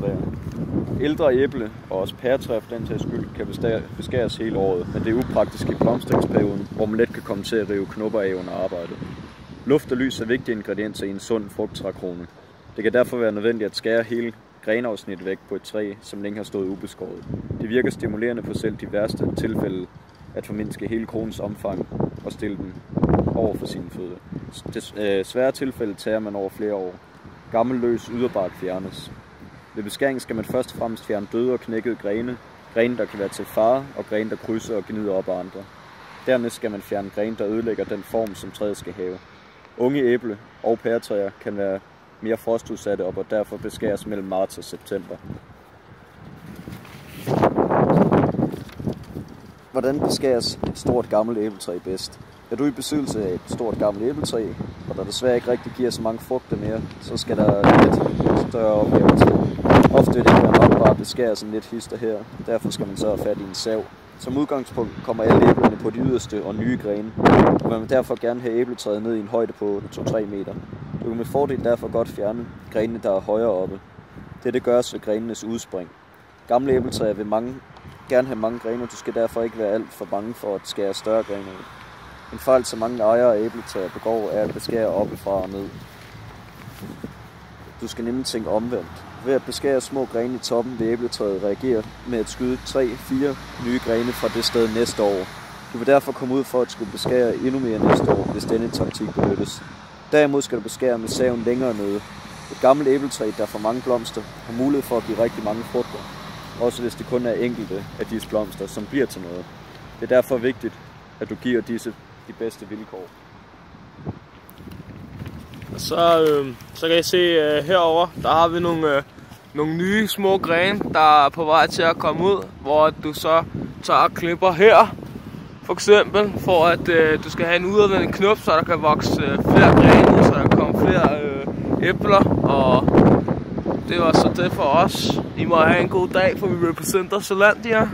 æbletræer. Ældre æble og også pæretræer for den sags skyld kan beskæres hele året, men det er upraktisk i blomstringsperioden, hvor man let kan komme til at rive knopper af under arbejdet. Luft og lys er vigtige ingredienser i en sund frugttrækrone. Det kan derfor være nødvendigt at skære hele grenafsnit væk på et træ, som længe har stået ubeskåret. Det virker stimulerende på selv de værste tilfælde at formindske hele kronens omfang og stille den over for sine fødder. Det svære tilfælde tager man over flere år. Gammel løs yderbark fjernes. Ved beskæring skal man først og fremmest fjerne døde og knækkede grene, grene der kan være til fare og grene der krydser og gnider op ad andre. Dernæst skal man fjerne grene der ødelægger den form som træet skal have. Unge æble og pæretræer kan være mere frostudsatte og derfor beskæres mellem marts og september. Hvordan beskæres et stort gammelt æbletræ bedst? Er du i besiddelse af et stort gammelt æbletræ, og der desværre ikke rigtig giver så mange frugter mere, så skal der lidt større opgaver til. Ofte vil det ikke være nok bare at beskære sådan lidt hister her, derfor skal man så have fat i en sav. Som udgangspunkt kommer alle æblerne på de yderste og nye grene, og man vil derfor gerne have æbletræet ned i en højde på 2-3 meter. Du kan med fordel derfor godt fjerne grenene, der er højere oppe. Dette gøres ved grenenes udspring. Gamle æbletræer vil gerne have mange grene, og du skal derfor ikke være alt for bange for at skære større grene ud. En fejl, som mange ejere af æbletræer begår, er at beskære oppefra og ned. Du skal nemlig tænke omvendt. Ved at beskære små grene i toppen vil æbletræet reagere med at skyde 3-4 nye grene fra det sted næste år. Du vil derfor komme ud for at skulle beskære endnu mere næste år, hvis denne taktik benyttes. Derimod skal du beskære med saven længere nede. Et gammelt æbletræ, der får mange blomster, har mulighed for at give rigtig mange frugter. Også hvis det kun er enkelte af disse blomster, som bliver til noget. Det er derfor vigtigt, at du giver disse de bedste vilkår. Så kan I se herover, der har vi nogle nye små grene, der er på vej til at komme ud, hvor du så tager og klipper her, for eksempel, for at du skal have en udadvendt knop, så der kan vokse flere grene, så der kan komme flere æbler, og det var så det for os. I må have en god dag, for vi repræsenterer Zealandia.